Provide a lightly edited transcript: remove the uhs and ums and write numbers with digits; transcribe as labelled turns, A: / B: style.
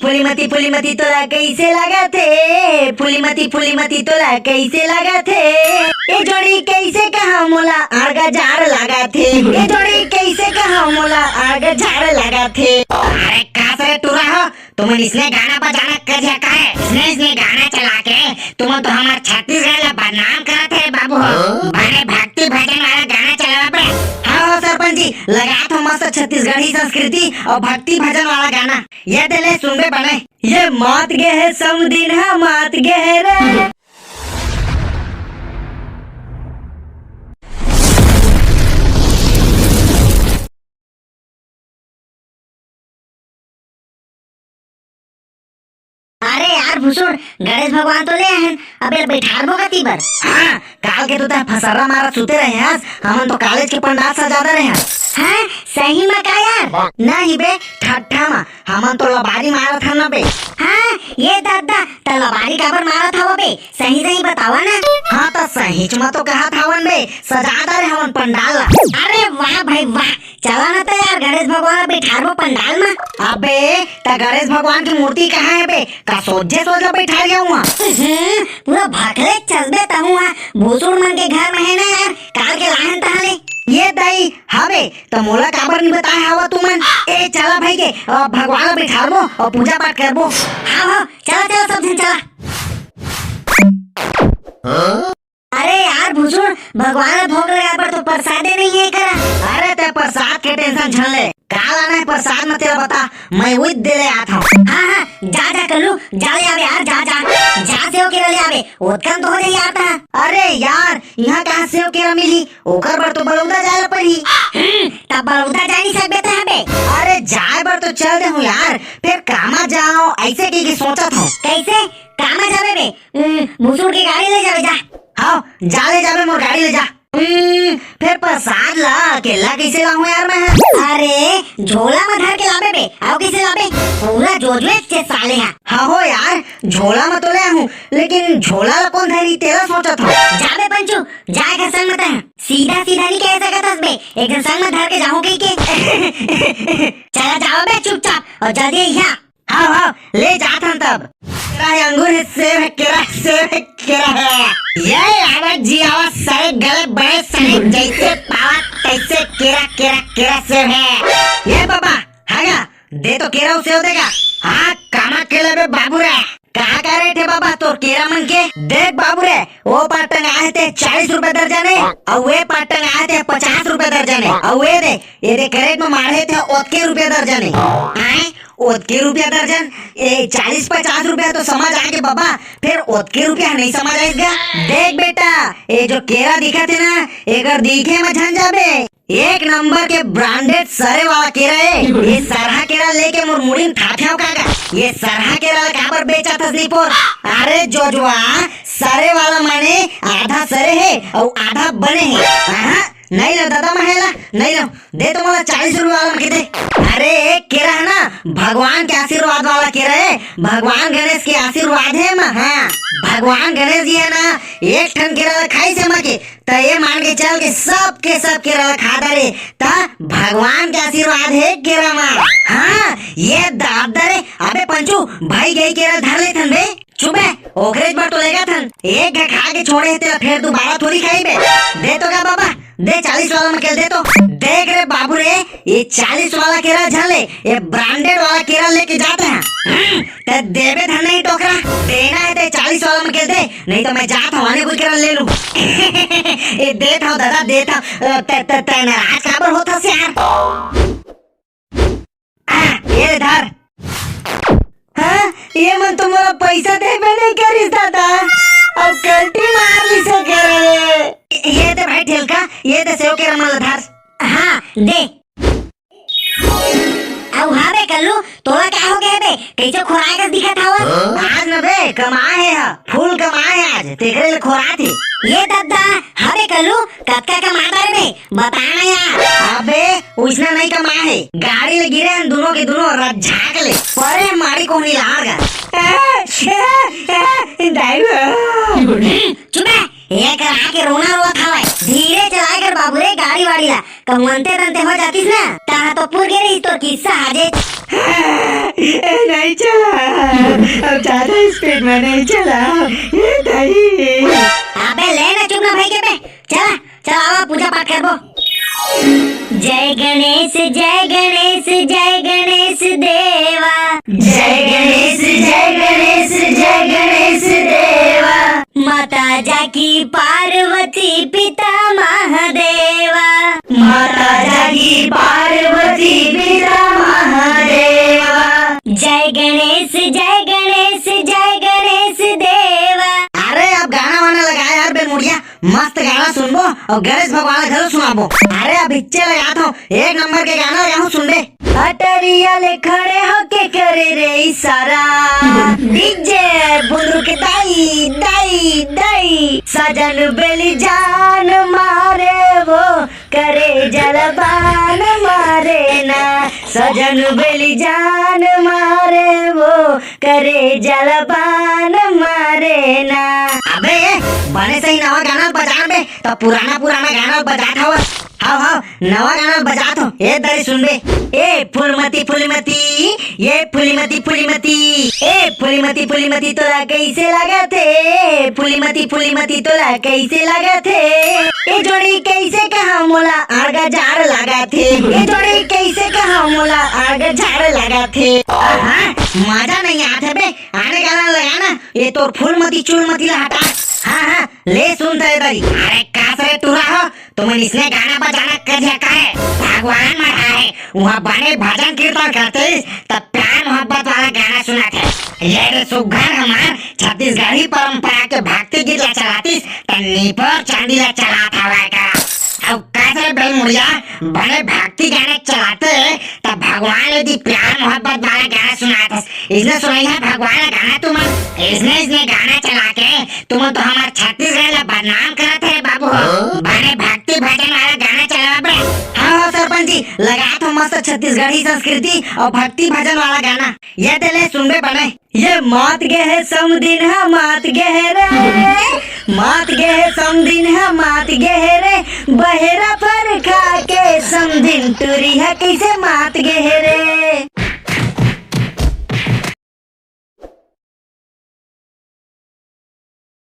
A: फुलीमती तोला कैसे लगा थे, फुलीमती तोला कैसे लगा थे, ये जोड़ी कैसे कहा मोला आग झाड़ लगा थे, ये जोड़ी कैसे कहा मोला आग झाड़ लगा थे।
B: अरे कहाँ से टूरा हो तुम? इसने गाना बजाना कर दिया का है? इसने गाना चला के तुम तो हमारे छत्तीसगढ़ में बदनाम करा थे बाबू हो। बड़े भक्ति भजन वाला गाना चला बे।
A: हाँ सरपंच जी, लगा तो मस्त छत्तीसगढ़ी संस्कृति और भक्ति भजन वाला गाना। ये दिले सुनबे बने, ये मात गे है समदिन है मात गे है रे।
C: अरे यार भूसुर, गणेश भगवान तो ले हैं, अबे बैठार भोगा तीबर।
A: हाँ, काल के तो फसरा मारा सुते रहे हैं, हम तो कॉलेज के पंडाल सजादा रहे हैं।
C: हाँ सही में का यार?
A: नहीं बे, ठट्ठा में हम तो लबारी मारा था ना बे।
C: हाँ ये दादा तलवारी काबर मारा था वो बे, सही बतावा ना।
A: हाँ तो सही चुमा तो कहा था वन बे, सजादा रहे हम पंडाल।
C: अरे वाह भाई वाह, चला ना तो यार गणेश भगवान बैठार वो पंडाल में।
A: अबे ता गणेश भगवान की मूर्ति कहाँ है बे? का सोझे बैठा गया हुआ।
C: पूरा भागले चल देता हूँ। भूसुर मन के घर में है ना यार, काल के लाहन तहाले।
A: ये दाई हवे तो मोला काबर नहीं बताया हवा तुमन। ए चला भाई के भगवान बैठाबो और पूजा पाठ करबो।
C: हाँ चला सब जन चला। अरे यार भूसुर, भगवान भोग लगा पर तो प्रसादे नहीं है करा।
A: अरे ते प्रसाद के टेंशन छन ले, काल आना है प्रसाद में तेरा बता, मैं वही दे ले आता हूँ।
C: हाँ जा कल्लू, जा ले आवे यार, जा सेव केरा ले आवे, ओतकन तो हो जाई आता।
A: अरे यार यहाँ कहाँ सेव केरा मिली, ओकर बर तो बलौदा जाए पड़ी।
C: तब बलौदा जा नहीं सकते हबे।
A: अरे जाए बर तो चल दे हूँ यार, फिर कामा जाओ ऐसे की सोचत हूँ।
C: कैसे कामा जावे बे? भूसुर की गाड़ी ले जावे जा।
A: हाँ जा ले जावे, मोर गाड़ी ले जा। फिर प्रसाद ला केला कैसे लाऊं यार मैं?
C: अरे झोला में धर के लाबे बे, आओ कैसे लाबे? पूरा जोजवे के साले हैं।
A: हाँ हो यार, झोला में तो ले हूँ, लेकिन झोला ला कौन धरी तेरा सोचा था।
C: जाबे पंचू, जाए घर संग मत सीधा नहीं कह सकत बे, एक घर संग में धर के जाऊं कहीं के। चला जाओ बे चुपचाप और जल्दी यहाँ।
A: हाँ ले जात हम तब। तेरा अंगूर है, सेब है, केरा है। ये आवाज जी आवाज सारे गले बड़े सारे जैसे पावा तैसे केरा सेब है। ये बाबा हागा दे तो केरा सेब देगा। हाँ कामा केला बे बाबू रे, कहाँ का रेट है बाबा तो केरा मन के? देख बाबू रे, वो पाटन आए थे 40 रुपए दर्जन है, और वे पाटन आए थे 50 रुपए दर्जन है, और ये दे करेट में मारे थे 80 रुपए दर्जन है। 80 रुपया दर्जन, 40-50 रुपया तो समझ आगे बाबा, फिर 80 रुपया नहीं समझ आएगा। देख बेटा, ये जो केरा दिखा थे ना, अगर दिखे में झन जाबे, एक नंबर के ब्रांडेड सरे वाला केरा है। ये सरहा केरा लेके मुरमुड़ी थाथ्याव कागा, ये सरहा केरा काबर बेचा था स्लीपर। अरे जोजवा सरे वाला माने आधा सरे है और आधा बने है। नहीं लो दादा महिला, नहीं लो, दे तो मला 40 रुपए वाला के दे। अरे एक केरा है ना भगवान के आशीर्वाद वाला केरा है, भगवान गणेश के आशीर्वाद है माँ। हाँ भगवान गणेश जी है ना, एक ठन केरा खाई से मके तो ये मान के चल के सब केरा खा दे ता भगवान के आशीर्वाद है केरा माँ। हाँ ये दादा रे, अबे पंचू भाई गई केरा धर ले थन बे, चुपे ओखरेज बार तो लेगा थन, एक खा के छोड़े तेरा फिर दोबारा थोड़ी खाई बे। दे तो क्या बाबा, दे 40 वाला में दे तो। देख रे बाबू रे, ये 40 वाला केरा झले, ये ब्रांडेड वाला केरा लेके जाते हैं। ते देवे धन नहीं टोकरा, देना है ते 40 वाला में दे, नहीं तो मैं जाता हूँ आने कुछ केरा ले लूं। ये देता हूँ दादा, देता हूँ। ते नाराज काबर होता से यार? ये धर। हाँ ये मन तुम्हारा पैसा दे नहीं करिस दादा, अब कल्टी मार ली से करे। ये दे भाई ठेलका, ये दे सेव के रमल धर।
C: हाँ दे। अब हाँ बे कल्लू, तोला क्या हो गया बे, कैसे खोराए का दिखा था?
A: आज न बे कमाए है, फुल कमाए आज, तेरे लिए खोरा थी।
C: ये दादा हाँ बे कल्लू, कत्का कमा बारे में बताना यार।
A: अबे उसने नहीं कमाया है, गाड़ी ले गिरे हैं दोनों के दोनों रज्झाक ले परे मारी को नहीं लागा।
C: चुप है, ये करा के रोना रोआ था भाई, धीरे चला कर बाबू रे गाड़ी वाड़ी ला, कमवंते तंते हो जातीस ना, ता तो पूर गे रही तो किस्सा हाजे।
A: नहीं चला अब ज्यादा स्पीड में नहीं चला ये दही।
C: अबे ले ना, चुप ना भाई के पे। चला चला आओ पूजा पाठ करबो। जय गणेश जय गणेश जय गणेश देवा,
A: जय गणेश जय गणेश जय गणेश देवा।
C: माता जाकी पार्वती पिता महादेवा,
A: माता जागी पार्वती पिता महादेवा।
C: जय गणेश जय गणेश जय गणेश देवा।
A: अरे अब गाना वाना लगाया यार बेमुड़िया, मस्त गाना सुनबो और गणेश भगवान घर सुनाबो। अरे अब इच्चे लगा था एक नंबर के गाना यहाँ सुन बे। अटरिया ले खड़े होके करे रे इशारा, डीजे बुंदू के दाई दाई दाई। सजन बेली जान मारे वो करे जलबान मारे ना, सजन बेली जान मारे वो करे जलबान मारे ना। अबे बने सही नवा गाना बजा बे, तो पुराना गाना बजा था। हाँ नवा गाना बजा तो ए दरी सुन बे। ए फुलमती फुलमती ये फुलमती फुलमती, ए फुलमती फुलमती तोला कैसे लगा थे, फुलमती फुलमती तोला कैसे लगा थे। ये जोड़ी कैसे कहा मोला आगा झाड़ लगा थे, ये जोड़ी कैसे कहा मोला आगा झाड़ लगा थे। मजा नहीं आता बे, आने गाना लगाना। ये तो फुलमती चुलमती ला हटा। हाँ ले सुन थे दरी। अरे कासरे टूरा हो तुम इसने गाना बजाना कर दिया का है, भगवान मरा है वहाँ बने भजन कीर्तन करते तब प्यार मोहब्बत वाला गाना सुना थे। ये रे सुघर हमार छत्तीसगढ़ी परंपरा के भक्ति गीत ला चलाती तन्नी पर चांदी ला चला था का। अब कैसे बेलमुड़िया बड़े भक्ति गाने चलाते तब भगवान यदि प्यार मोहब्बत वाला गाना सुना था। इसने सुनाई है भगवान का गाना तुम, इसने गाना चला के तुम तो हमारे छत्तीसगढ़ ला बदनाम करा थे बाबू। बड़े भक्ति भजन वाला गाना चला बे। हाँ सरपंच जी लगा तो मस्त छत्तीसगढ़ी संस्कृति और भक्ति भजन वाला गाना। ये दिले सुनबे बने। ये मात गए समदिन है मात गहरे, मात गए समदिन है मात गहरे, बहेरा पर खा के समदिन टूरी है कैसे मात गहरे।